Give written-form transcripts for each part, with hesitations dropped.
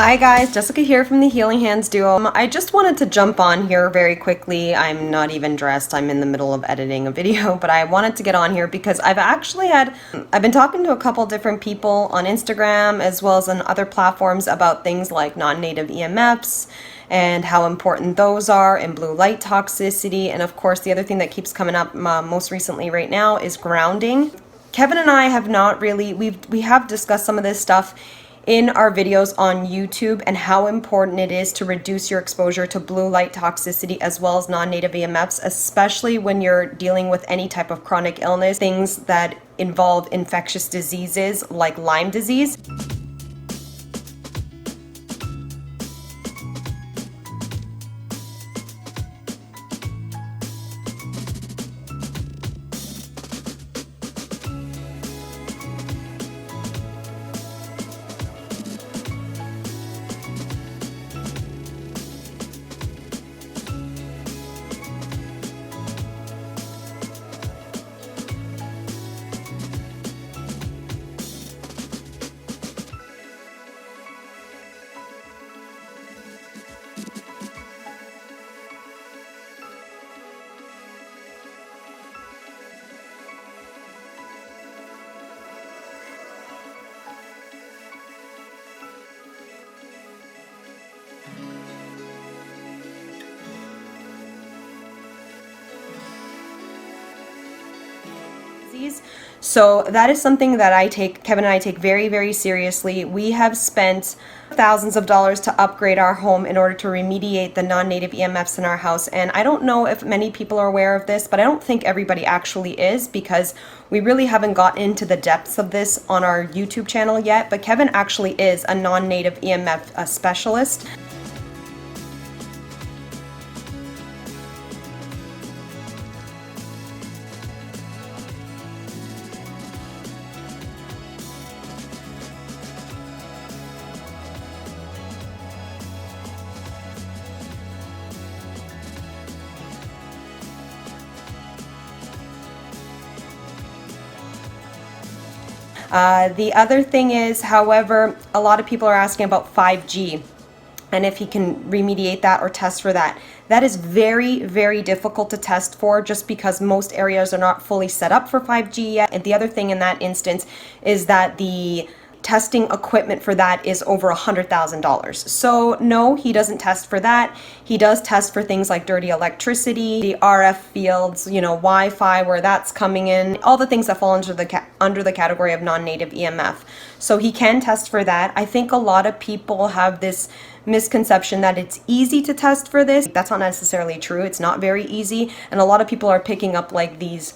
Hi guys, Jessica here from the Healing Hands Duo. I just wanted to jump on here very quickly. I'm not even dressed. I'm in the middle of editing a video, but I wanted to get on here because I've been talking to a couple different people on Instagram as well as on other platforms about things like non-native EMFs and how important those are, and blue light toxicity, and of course the other thing that keeps coming up most recently right now is grounding. Kevin and I have not really, we have discussed some of this stuff in our videos on YouTube and how important it is to reduce your exposure to blue light toxicity as well as non-native EMFs, especially when you're dealing with any type of chronic illness, things that involve infectious diseases like Lyme disease. So that is something that Kevin and I take very, very seriously. We have spent thousands of dollars to upgrade our home in order to remediate the non-native EMFs in our house. And I don't know if many people are aware of this, but I don't think everybody actually is, because we really haven't gotten into the depths of this on our YouTube channel yet. But Kevin actually is a non-native EMF specialist. The other thing is, however, a lot of people are asking about 5G and if he can remediate that or test for that. That is very, very difficult to test for, just because most areas are not fully set up for 5G yet. And the other thing in that instance is that the testing equipment for that is over $100,000. So no, he doesn't test for that. He does test for things like dirty electricity, the RF fields, Wi-Fi, where that's coming in, all the things that fall under the category of non-native EMF. So he can test for that. I think a lot of people have this misconception that it's easy to test for this. That's not necessarily true. It's not very easy, and a lot of people are picking up like these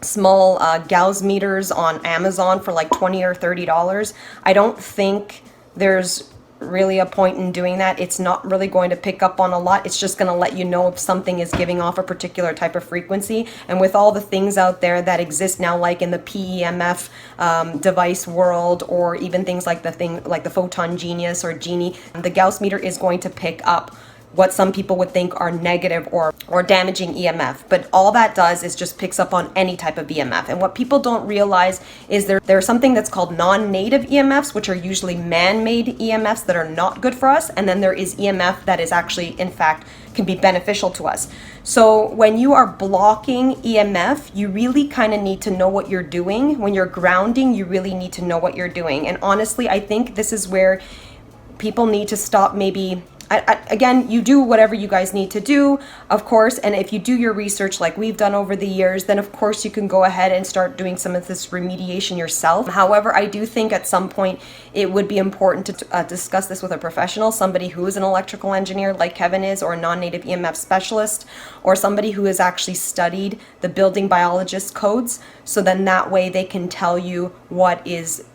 small Gauss meters on Amazon for like $20 or $30. I don't think there's really a point in doing that. It's not really going to pick up on a lot. It's just going to let you know if something is giving off a particular type of frequency. And with all the things out there that exist now, like in the PEMF device world, or even things like the Photon Genius or Genie, the Gauss meter is going to pick up what some people would think are negative or damaging EMF. But all that does is just picks up on any type of EMF. And what people don't realize is there's something that's called non-native EMFs, which are usually man-made EMFs that are not good for us. And then there is EMF that is actually, in fact, can be beneficial to us. So when you are blocking EMF, you really kind of need to know what you're doing. When you're grounding, you really need to know what you're doing. And honestly, I think this is where people need to stop. Maybe again, you do whatever you guys need to do, of course, and if you do your research like we've done over the years, then of course you can go ahead and start doing some of this remediation yourself. However, I do think at some point it would be important to discuss this with a professional, somebody who is an electrical engineer like Kevin is, or a non-native EMF specialist, or somebody who has actually studied the building biologist codes, so then that way they can tell you what is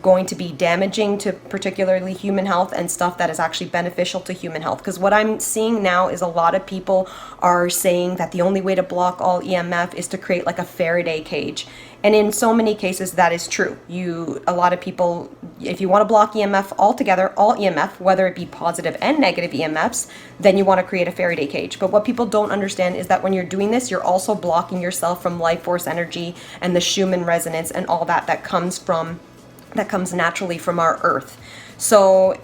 going to be damaging to particularly human health and stuff that is actually beneficial to human health. Because what I'm seeing now is a lot of people are saying that the only way to block all EMF is to create like a Faraday cage. And in so many cases that is true. A lot of people, if you want to block EMF altogether, all EMF, whether it be positive and negative EMFs, then you want to create a Faraday cage. But what people don't understand is that when you're doing this, you're also blocking yourself from life force energy and the Schumann resonance and all that comes naturally from our earth. So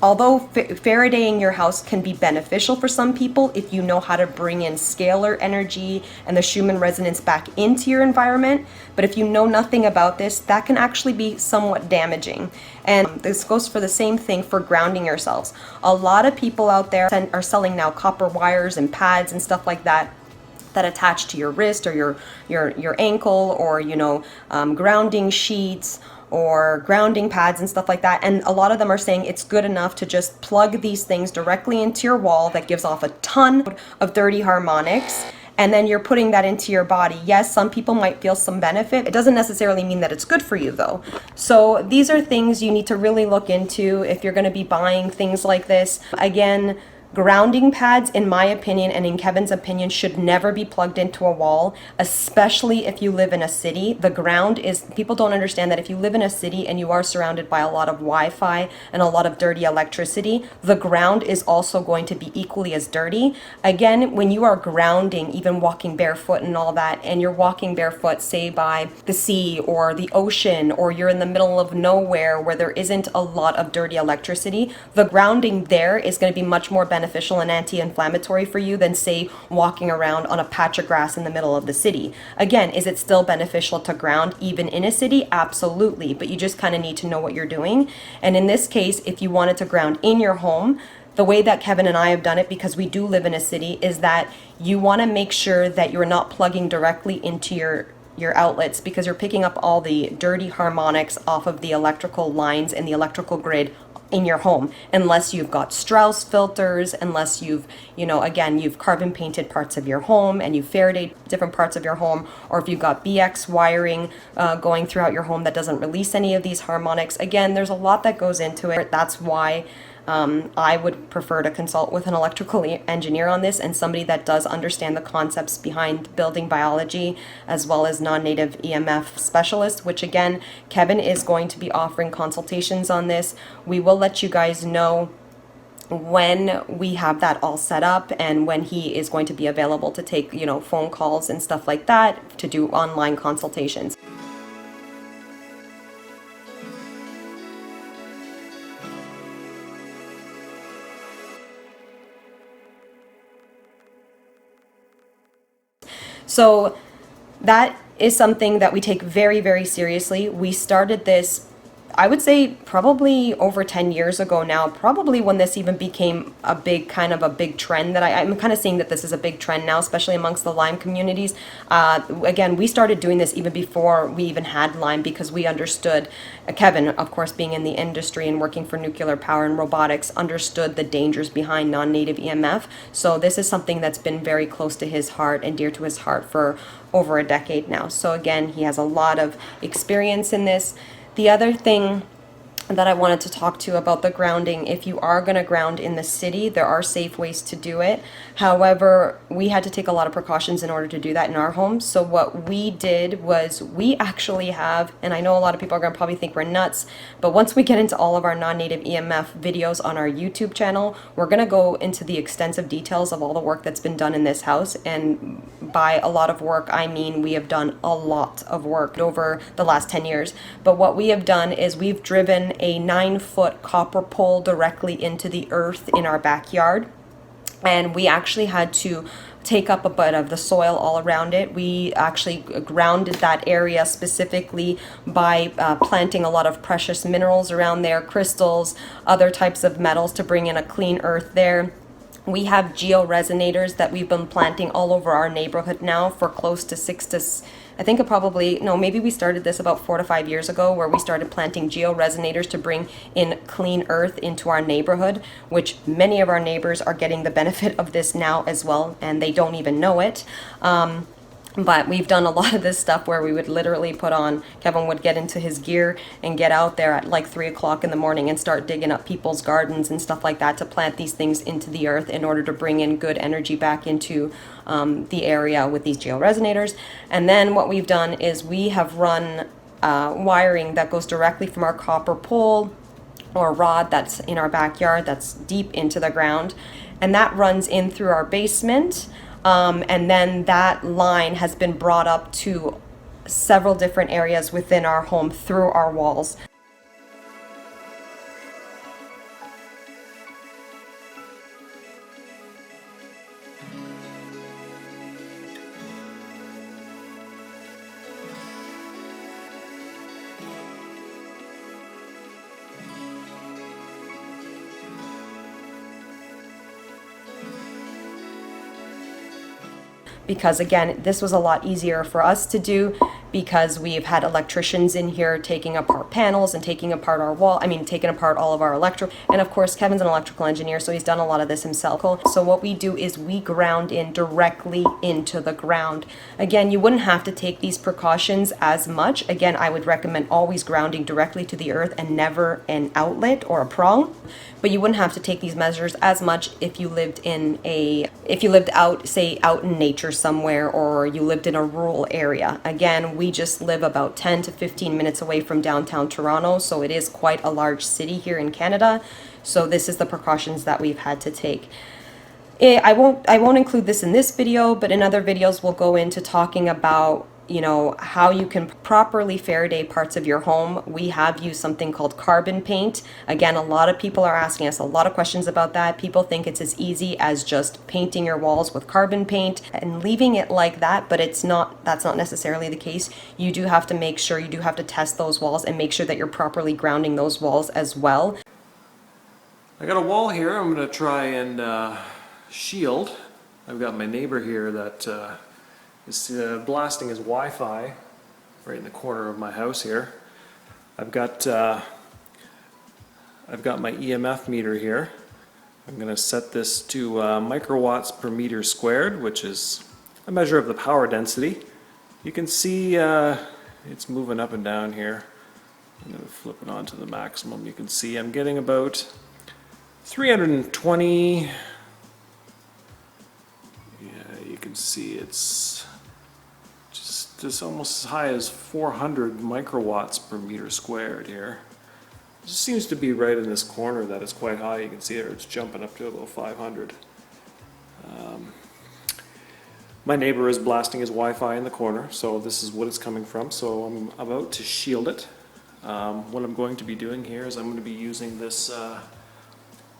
although Faradaying your house can be beneficial for some people if you know how to bring in scalar energy and the Schumann resonance back into your environment, but if you know nothing about this, that can actually be somewhat damaging. And this goes for the same thing for grounding yourselves. A lot of people out there are selling now copper wires and pads and stuff like that attach to your wrist or your ankle, or grounding sheets or grounding pads and stuff like that. And a lot of them are saying it's good enough to just plug these things directly into your wall that gives off a ton of dirty harmonics, and then you're putting that into your body. Yes, some people might feel some benefit. It doesn't necessarily mean that it's good for you though. So these are things you need to really look into if you're going to be buying things like this. Again, grounding pads, in my opinion and in Kevin's opinion, should never be plugged into a wall, especially if you live in a city. The ground is, people don't understand that if you live in a city and you are surrounded by a lot of Wi-Fi and a lot of dirty electricity, the ground is also going to be equally as dirty. Again, when you are grounding, even walking barefoot and all that, and you're walking barefoot, say by the sea or the ocean, or you're in the middle of nowhere where there isn't a lot of dirty electricity, the grounding there is going to be much more beneficial and anti-inflammatory for you than, say, walking around on a patch of grass in the middle of the city. Again, is it still beneficial to ground even in a city? Absolutely, but you just kind of need to know what you're doing. And in this case, if you wanted to ground in your home, the way that Kevin and I have done it, because we do live in a city, is that you want to make sure that you're not plugging directly into your outlets, because you're picking up all the dirty harmonics off of the electrical lines and the electrical grid in your home, unless you've got Strauss filters, unless you've, again, you've carbon painted parts of your home and you've Faradayed different parts of your home, or if you've got BX wiring going throughout your home that doesn't release any of these harmonics. Again, there's a lot that goes into it. That's why I would prefer to consult with an electrical engineer on this, and somebody that does understand the concepts behind building biology, as well as non-native EMF specialist, which again, Kevin is going to be offering consultations on this. We will let you guys know when we have that all set up and when he is going to be available to take, phone calls and stuff like that, to do online consultations. So that is something that we take very, very seriously. We started this, I would say, probably over 10 years ago now, probably when this even became a big trend, that I'm kind of seeing that this is a big trend now, especially amongst the Lyme communities. Again, we started doing this even before we even had Lyme, because we understood, Kevin, of course, being in the industry and working for nuclear power and robotics, understood the dangers behind non-native EMF. So this is something that's been very close to his heart and dear to his heart for over a decade now. So again, he has a lot of experience in this. The other thing that I wanted to talk to about the grounding, if you are going to ground in the city, there are safe ways to do it. However, we had to take a lot of precautions in order to do that in our home. So what we did was, we actually have, and I know a lot of people are going to probably think we're nuts, but once we get into all of our non-native EMF videos on our YouTube channel, we're going to go into the extensive details of all the work that's been done in this house. And by a lot of work, I mean we have done a lot of work over the last 10 years. But what we have done is we've driven a 9-foot copper pole directly into the earth in our backyard, and we actually had to take up a bit of the soil all around it. We actually grounded that area specifically by planting a lot of precious minerals around there, crystals, other types of metals, to bring in a clean earth there. We have georesonators that we've been planting all over our neighborhood now for close to maybe we started this about 4 to 5 years ago, where we started planting georesonators to bring in clean earth into our neighborhood, which many of our neighbors are getting the benefit of this now as well, and they don't even know it. But we've done a lot of this stuff where we would literally Kevin would get into his gear and get out there at like 3 o'clock in the morning and start digging up people's gardens and stuff like that to plant these things into the earth in order to bring in good energy back into the area with these georesonators. And then what we've done is we have run wiring that goes directly from our copper pole or rod that's in our backyard, that's deep into the ground, and that runs in through our basement. And then that line has been brought up to several different areas within our home through our walls. because again, this was a lot easier for us to do because we've had electricians in here taking apart panels and taking apart our wall, taking apart all of our electric, and of course Kevin's an electrical engineer, so he's done a lot of this himself. So what we do is we ground in directly into the ground. Again, you wouldn't have to take these precautions as much. Again, I would recommend always grounding directly to the earth and never an outlet or a prong, but you wouldn't have to take these measures as much if you lived out, say, out in nature somewhere, or you lived in a rural area. Again, we just live about 10 to 15 minutes away from downtown Toronto, so it is quite a large city here in Canada. So this is the precautions that we've had to take. I won't include this in this video, but in other videos we'll go into talking about, you know, how you can properly Faraday parts of your home. We have used something called carbon paint. Again, a lot of people are asking us a lot of questions about that. People think it's as easy as just painting your walls with carbon paint and leaving it like that, but it's not. That's not necessarily the case. You do have to make sure, you do have to test those walls and make sure that you're properly grounding those walls as well. I got a wall here I'm going to try and shield. I've got my neighbor here that is blasting his Wi-Fi right in the corner of my house here. I've got my EMF meter here. I'm going to set this to microwatts per meter squared, which is a measure of the power density. You can see it's moving up and down here. I'm going to flip it on to the maximum. You can see I'm getting about 320. Yeah, you can see it's just almost as high as 400 microwatts per meter squared here. It just seems to be right in this corner that it's quite high. You can see there it's jumping up to about 500. My neighbor is blasting his Wi-Fi in the corner, so this is what it's coming from. So I'm about to shield it. What I'm going to be doing here is I'm going to be using this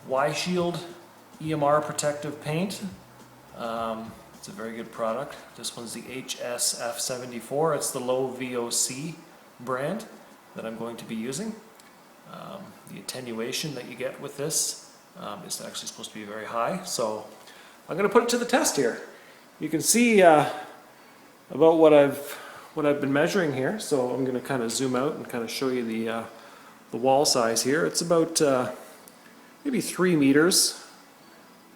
Y-Shield EMR protective paint. It's a very good product. This one's the HSF74. It's the low VOC brand that I'm going to be using. The attenuation that you get with this is actually supposed to be very high. So I'm going to put it to the test here. You can see about what I've been measuring here. So I'm going to kind of zoom out and kind of show you the wall size here. It's about maybe 3 meters.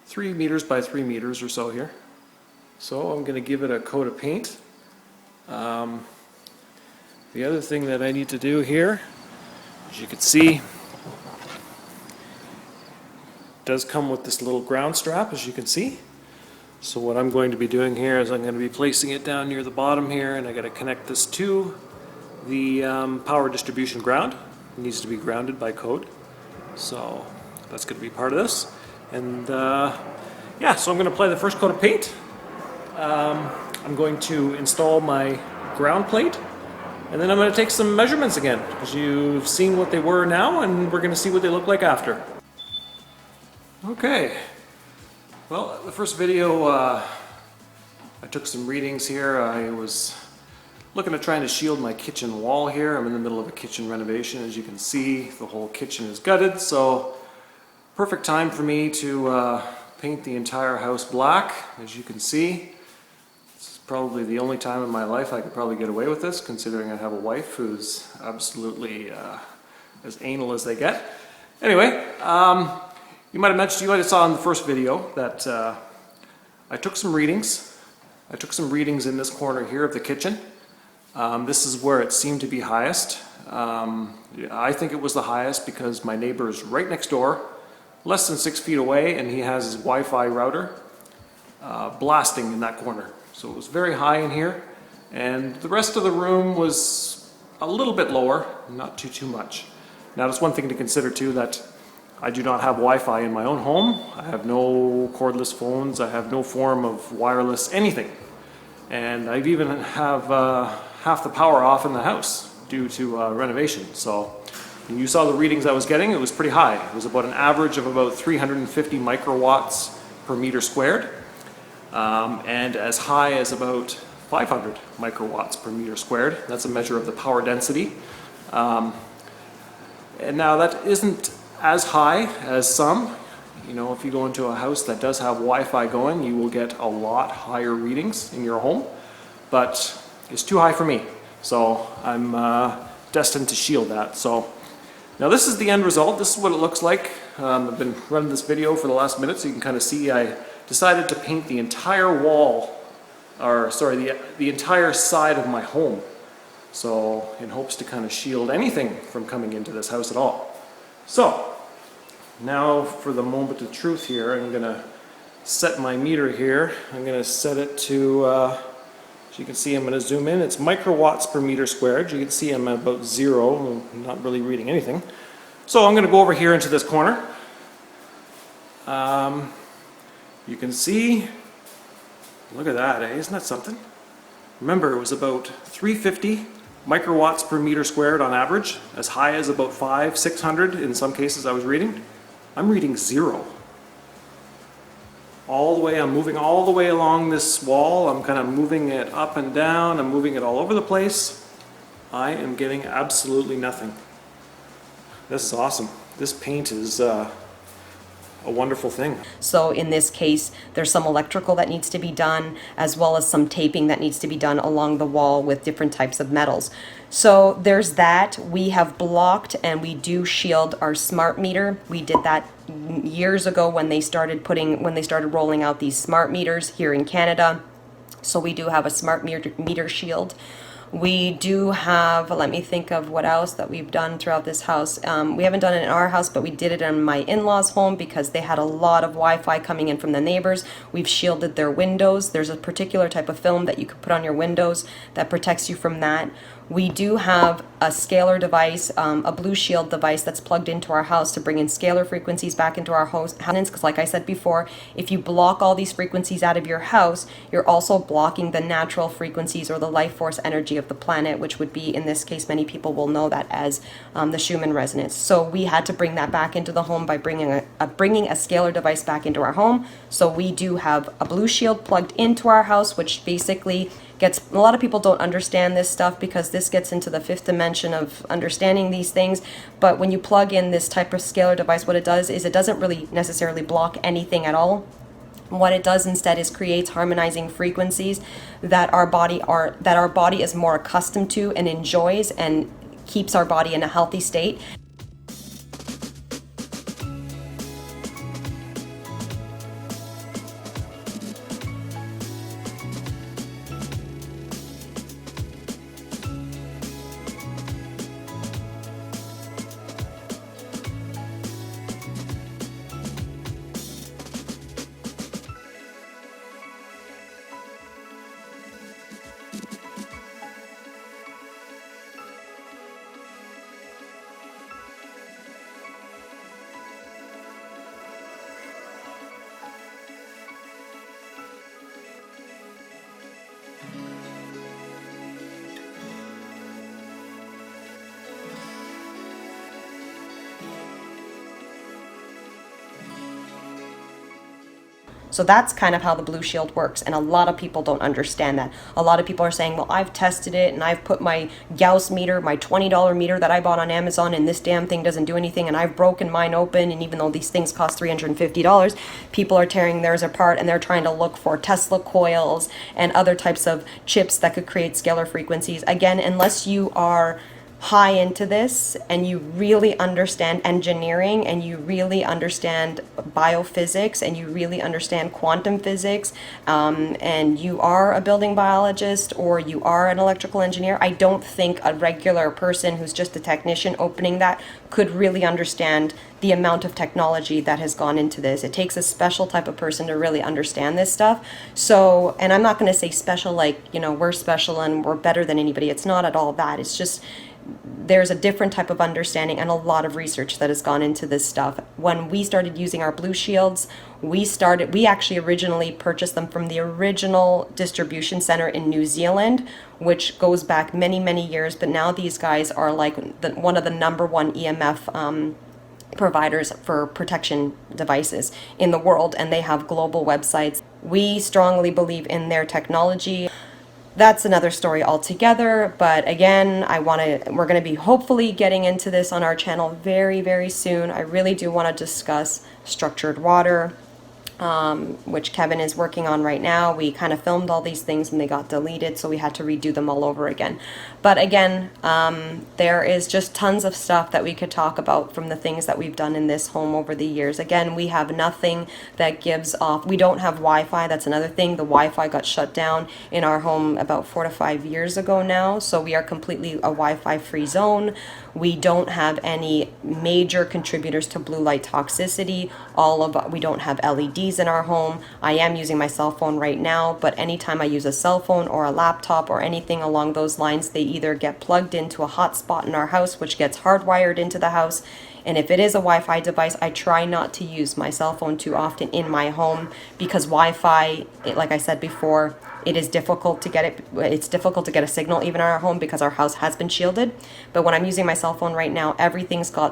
3 meters by 3 meters or so here. So I'm going to give it a coat of paint. The other thing that I need to do here, as you can see, it does come with this little ground strap, as you can see. So what I'm going to be doing here is I'm going to be placing it down near the bottom here, and I got to connect this to the power distribution ground. It needs to be grounded by code. So that's going to be part of this. And yeah, so I'm going to apply the first coat of paint. I'm going to install my ground plate, and then I'm going to take some measurements again, because you've seen what they were now, and we're going to see what they look like after. Okay, well, the first video I took some readings here. I was looking at trying to shield my kitchen wall here. I'm in the middle of a kitchen renovation. As you can see, the whole kitchen is gutted, so perfect time for me to paint the entire house black. As you can see, this is probably the only time in my life I could probably get away with this, considering I have a wife who's absolutely as anal as they get. Anyway, you might have saw in the first video that I took some readings. I took some readings in this corner here of the kitchen. This is where it seemed to be highest. I think it was the highest because my neighbor is right next door, less than 6 feet away, and he has his Wi-Fi router blasting in that corner. So it was very high in here, and the rest of the room was a little bit lower, not too much. Now that's one thing to consider too, that I do not have Wi-Fi in my own home. I have no cordless phones. I have no form of wireless anything. And I even have half the power off in the house due to renovation. So when you saw the readings I was getting, it was pretty high. It was about an average of about 350 microwatts per meter squared, and as high as about 500 microwatts per meter squared. That's a measure of the power density. And now that isn't as high as some. You know, if you go into a house that does have Wi-Fi going, you will get a lot higher readings in your home, but it's too high for me. So I'm destined to shield that. So now this is the end result. This is what it looks like. I've been running this video for the last minute so you can kind of see I decided to paint the entire wall, or sorry, the entire side of my home. So in hopes to kind of shield anything from coming into this house at all. So now for the moment of truth here, I'm gonna set my meter here. I'm gonna set it to, as you can see, I'm gonna zoom in. It's microwatts per meter squared. You can see I'm at about 0. I'm not really reading anything. So I'm gonna go over here into this corner. You can see, look at that, eh? Isn't that something? Remember, it was about 350 microwatts per meter squared on average, as high as about 600 in some cases I was reading. I'm reading 0. All the way, I'm moving all the way along this wall. I'm kind of moving it up and down. I'm moving it all over the place. I am getting absolutely nothing. This is awesome. This paint is a wonderful thing. So in this case, there's some electrical that needs to be done, as well as some taping that needs to be done along the wall with different types of metals. So there's that. We have blocked and we do shield our smart meter. We did that years ago when they started rolling out these smart meters here in Canada. So we do have a smart meter shield. We do have, let me think of what else that we've done throughout this house. We haven't done it in our house, but we did it in my in-laws' home because they had a lot of Wi-Fi coming in from the neighbors. We've shielded their windows. There's a particular type of film that you can put on your windows that protects you from that. We do have a scalar device, a blue shield device that's plugged into our house to bring in scalar frequencies back into our house. Because like I said before, if you block all these frequencies out of your house, you're also blocking the natural frequencies or the life force energy of the planet, which would be, in this case, many people will know that as the Schumann resonance. So we had to bring that back into the home by bringing a scalar device back into our home. So we do have a blue shield plugged into our house, which basically gets, a lot of people don't understand this stuff because this gets into the 5th dimension of understanding these things. But when you plug in this type of scalar device, what it does is it doesn't really necessarily block anything at all. What it does instead is creates harmonizing frequencies that our body is more accustomed to and enjoys, and keeps our body in a healthy state. So that's kind of how the blue shield works, and a lot of people don't understand that. A lot of people are saying, well, I've tested it and I've put my Gauss meter, my $20 meter that I bought on Amazon, and this damn thing doesn't do anything, and I've broken mine open, and even though these things cost $350, people are tearing theirs apart and they're trying to look for Tesla coils and other types of chips that could create scalar frequencies. Again, unless you are high into this and you really understand engineering and you really understand biophysics and you really understand quantum physics, and you are a building biologist or you are an electrical engineer, I don't think a regular person who's just a technician opening that could really understand the amount of technology that has gone into this. It takes a special type of person to really understand this stuff. So, and I'm not going to say special like, you know, we're special and we're better than anybody. It's not at all that. It's just there's a different type of understanding and a lot of research that has gone into this stuff. When we started using our blue shields, we actually originally purchased them from the original distribution center in New Zealand, which goes back many, many years. But now these guys are like one of the #1 EMF providers for protection devices in the world, and they have global websites. We strongly believe in their technology. that's another story altogether. But again, we're going to be hopefully getting into this on our channel very, very soon. I really do want to discuss structured water, which Kevin is working on right now. We kind of filmed all these things and they got deleted, so we had to redo them all over again. But again, there is just tons of stuff that we could talk about from the things that we've done in this home over the years. Again, we have nothing that gives off. We don't have Wi-Fi. That's another thing. The Wi-Fi got shut down in our home about 4 to 5 years ago now, so we are completely a Wi-Fi free zone. We don't have any major contributors to blue light toxicity. We don't have LEDs in our home. I am using my cell phone right now, but anytime I use a cell phone or a laptop or anything along those lines, they either get plugged into a hotspot in our house, which gets hardwired into the house. And if it is a Wi-Fi device, I try not to use my cell phone too often in my home, because Wi-Fi, like I said before, it is difficult to get it. It's difficult to get a signal even in our home because our house has been shielded. But when I'm using my cell phone right now,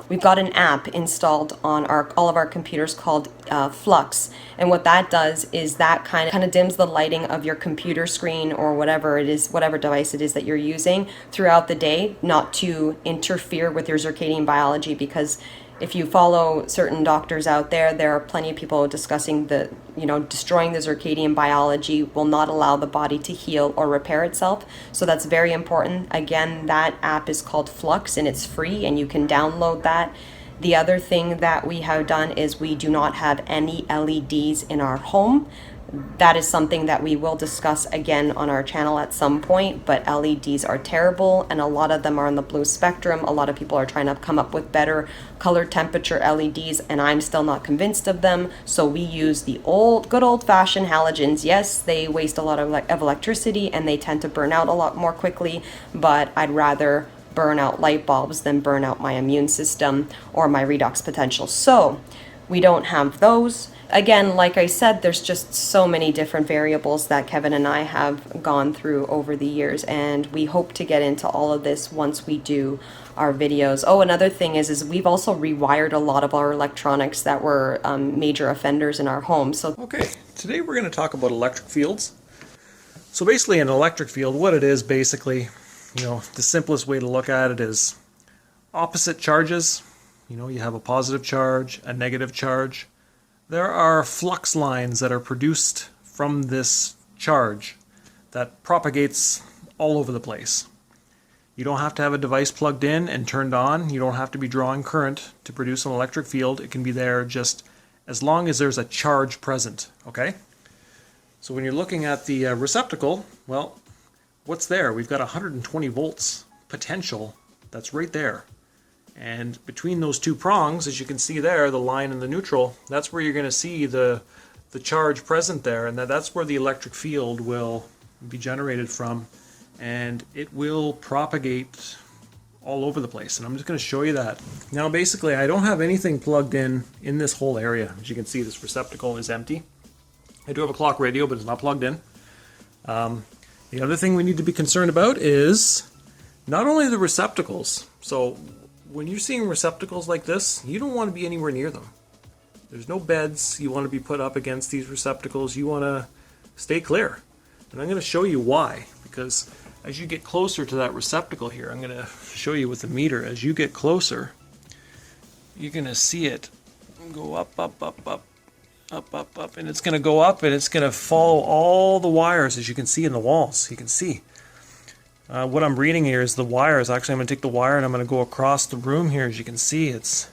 we've got an app installed on all of our computers called Flux. And what that does is that kind of dims the lighting of your computer screen or whatever it is, whatever device it is that you're using throughout the day, not to interfere with your circadian biology. Because if you follow certain doctors out there, there are plenty of people discussing destroying the circadian biology will not allow the body to heal or repair itself. So that's very important. Again, that app is called Flux and it's free and you can download that. The other thing that we have done is we do not have any LEDs in our home. That is something that we will discuss again on our channel at some point, but LEDs are terrible and a lot of them are on the blue spectrum. A lot of people are trying to come up with better color temperature LEDs and I'm still not convinced of them. So we use the good old-fashioned halogens. Yes, they waste a lot of electricity and they tend to burn out a lot more quickly, but I'd rather burn out light bulbs than burn out my immune system or my redox potential. So we don't have those. Again, like I said, there's just so many different variables that Kevin and I have gone through over the years, and we hope to get into all of this once we do our videos. Oh, another thing is we've also rewired a lot of our electronics that were major offenders in our home. So Okay, today we're going to talk about electric fields. So basically an electric field, what it is basically, the simplest way to look at it is opposite charges. You have a positive charge, a negative charge. There are flux lines that are produced from this charge that propagates all over the place. You don't have to have a device plugged in and turned on. You don't have to be drawing current to produce an electric field. It can be there just as long as there's a charge present, okay? So when you're looking at the receptacle, well, what's there? We've got 120 volts potential that's right there. And between those two prongs, as you can see there, the line and the neutral, that's where you're going to see the charge present there, and that's where the electric field will be generated from, and it will propagate all over the place. And I'm just going to show you that. Now basically I don't have anything plugged in this whole area. As you can see, this receptacle is empty. I do have a clock radio, but it's not plugged in. The other thing we need to be concerned about is not only the receptacles. So when you're seeing receptacles like this, you don't want to be anywhere near them. There's no beds you want to be put up against these receptacles. You want to stay clear. And I'm going to show you why. Because as you get closer to that receptacle here, I'm going to show you with the meter. As you get closer, you're going to see it go up, up, up, up, up, up, up. And it's going to go up and it's going to follow all the wires, as you can see in the walls. You can see. What I'm reading here is the wires. Actually, I'm going to take the wire and I'm going to go across the room here. As you can see, it's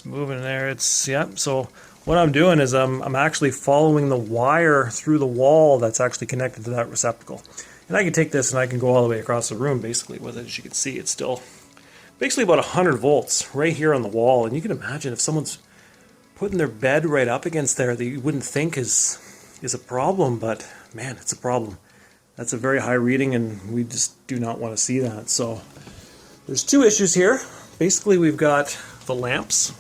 moving there. Yeah. So what I'm doing is I'm actually following the wire through the wall that's actually connected to that receptacle. And I can take this and I can go all the way across the room basically with it. As you can see, it's still basically about 100 volts right here on the wall. And you can imagine if someone's putting their bed right up against there that you wouldn't think is a problem, but man, it's a problem. That's a very high reading and we just do not want to see that. So there's two issues here. Basically we've got the lamps.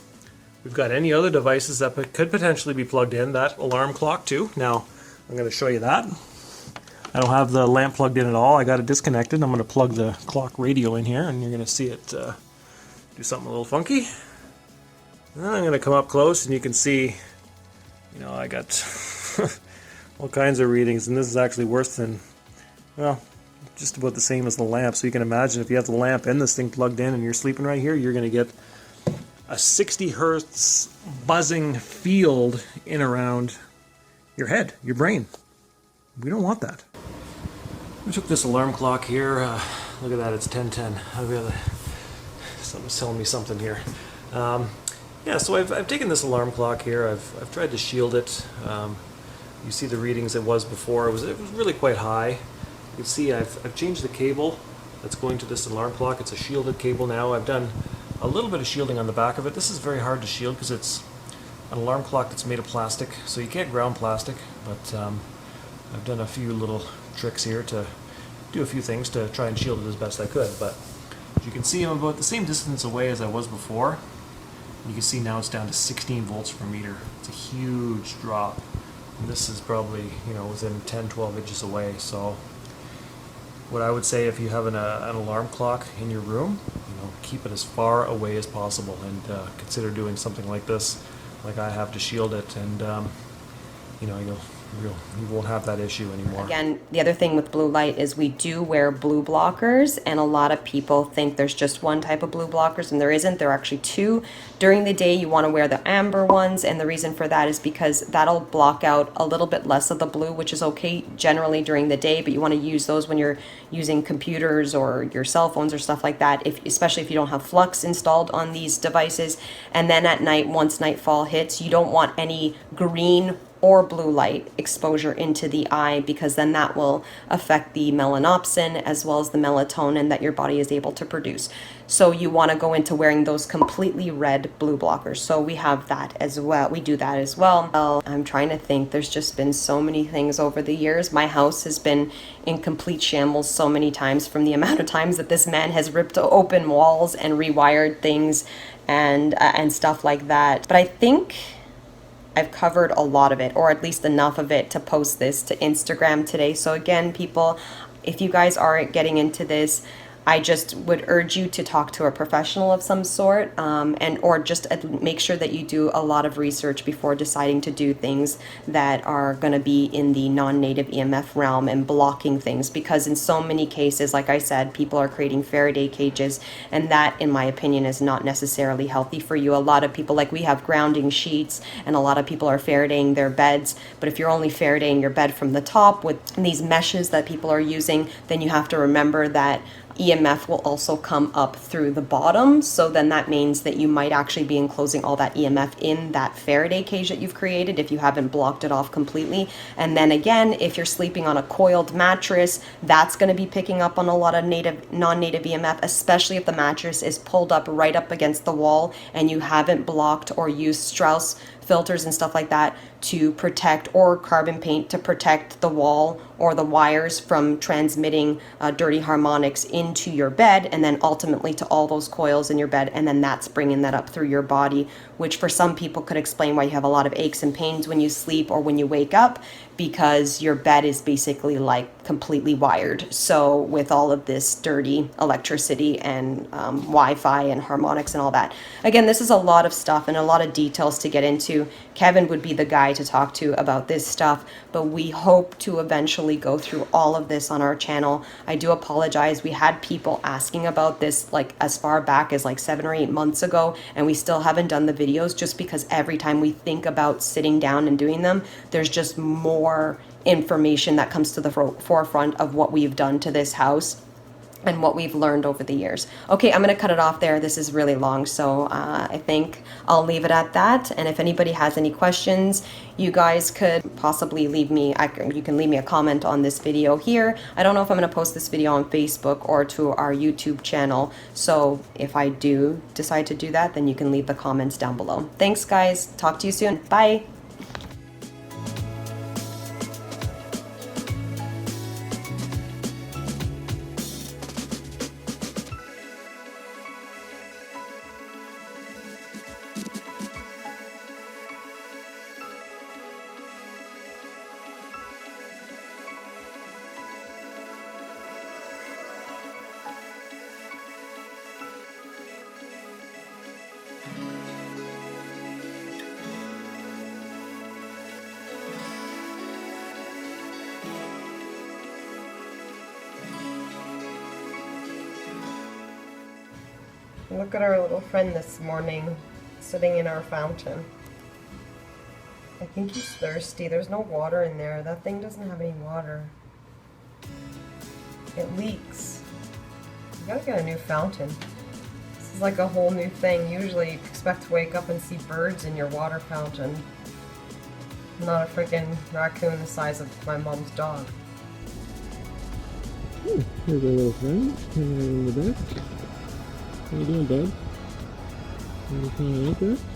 We've got any other devices that could potentially be plugged in. That alarm clock too. Now I'm going to show you that. I don't have the lamp plugged in at all. I got it disconnected. I'm going to plug the clock radio in here and you're going to see it do something a little funky. And then I'm going to come up close and you can see, I got all kinds of readings, and this is actually worse than, well, just about the same as the lamp. So you can imagine if you have the lamp and this thing plugged in and you're sleeping right here, you're going to get a 60 hertz buzzing field in around your head, your brain. We don't want that. We took this alarm clock here. Look at that, it's 10:10. I've got someone's telling me something here. Yeah, so I've taken this alarm clock here. I've tried to shield it. You see the readings it was before. It was really quite high. You can see I've changed the cable that's going to this alarm clock. It's a shielded cable now. I've done a little bit of shielding on the back of it. This is very hard to shield because it's an alarm clock that's made of plastic, so you can't ground plastic, but I've done a few little tricks here to do a few things to try and shield it as best I could. But as you can see, I'm about the same distance away as I was before. You can see now it's down to 16 volts per meter. It's a huge drop. And this is probably, you know, within 10, 12 inches away. So what I would say, if you have an alarm clock in your room, you know, keep it as far away as possible, and consider doing something like this, like I have, to shield it, and you know, you won't have that issue anymore. Again, the other thing with blue light is we do wear blue blockers, and a lot of people think there's just one type of blue blockers, and there isn't. There are actually two. During the day, you want to wear the amber ones, and the reason for that is because that'll block out a little bit less of the blue, which is okay generally during the day, but you want to use those when you're using computers or your cell phones or stuff like that, especially if you don't have flux installed on these devices. And then at night, once nightfall hits, you don't want any green or blue light exposure into the eye, because then that will affect the melanopsin as well as the melatonin that your body is able to produce. So you want to go into wearing those completely red blue blockers. So we have that as well. We do that as well. I'm trying to think. There's just been so many things over the years. My house has been in complete shambles so many times from the amount of times that this man has ripped open walls and rewired things and stuff like that. But I think I've covered a lot of it, or at least enough of it to post this to Instagram today. So again, people, if you guys aren't getting into this, I just would urge you to talk to a professional of some sort, or just make sure that you do a lot of research before deciding to do things that are going to be in the non-native EMF realm and blocking things. Because in so many cases, like I said, people are creating Faraday cages, and that, in my opinion, is not necessarily healthy for you. A lot of people, like we have grounding sheets, and a lot of people are Faradaying their beds. But if you're only Faradaying your bed from the top with these meshes that people are using, then you have to remember that EMF will also come up through the bottom. So then that means that you might actually be enclosing all that EMF in that Faraday cage that you've created if you haven't blocked it off completely. And then again, if you're sleeping on a coiled mattress, that's going to be picking up on a lot of non-native EMF, especially if the mattress is pulled up right up against the wall and you haven't blocked or used Strauss filters and stuff like that to protect, or carbon paint to protect the wall or the wires from transmitting dirty harmonics into your bed, and then ultimately to all those coils in your bed, and then that's bringing that up through your body, which for some people could explain why you have a lot of aches and pains when you sleep or when you wake up, because your bed is basically like completely wired. So with all of this dirty electricity and Wi-Fi and harmonics and all that. Again, this is a lot of stuff and a lot of details to get into. Kevin would be the guy to talk to about this stuff, but we hope to eventually go through all of this on our channel. I do apologize. We had people asking about this like as far back as like 7 or 8 months ago, and we still haven't done the videos just because every time we think about sitting down and doing them, there's just more information that comes to the forefront of what we've done to this house and what we've learned over the years. Okay, I'm gonna cut it off there. This is really long, so I think I'll leave it at that. And if anybody has any questions, you guys could possibly leave me, you can leave me a comment on this video here. I don't know if I'm gonna post this video on Facebook or to our YouTube channel. So if I do decide to do that, then you can leave the comments down below. Thanks guys, talk to you soon, bye. Look at our little friend this morning, sitting in our fountain. I think he's thirsty. There's no water in there. That thing doesn't have any water. It leaks. You gotta get a new fountain. This is like a whole new thing. Usually you expect to wake up and see birds in your water fountain. Not a freaking raccoon the size of my mom's dog. Oh, here's our little friend hanging out in the back. How you doing, bud? You kinda like that?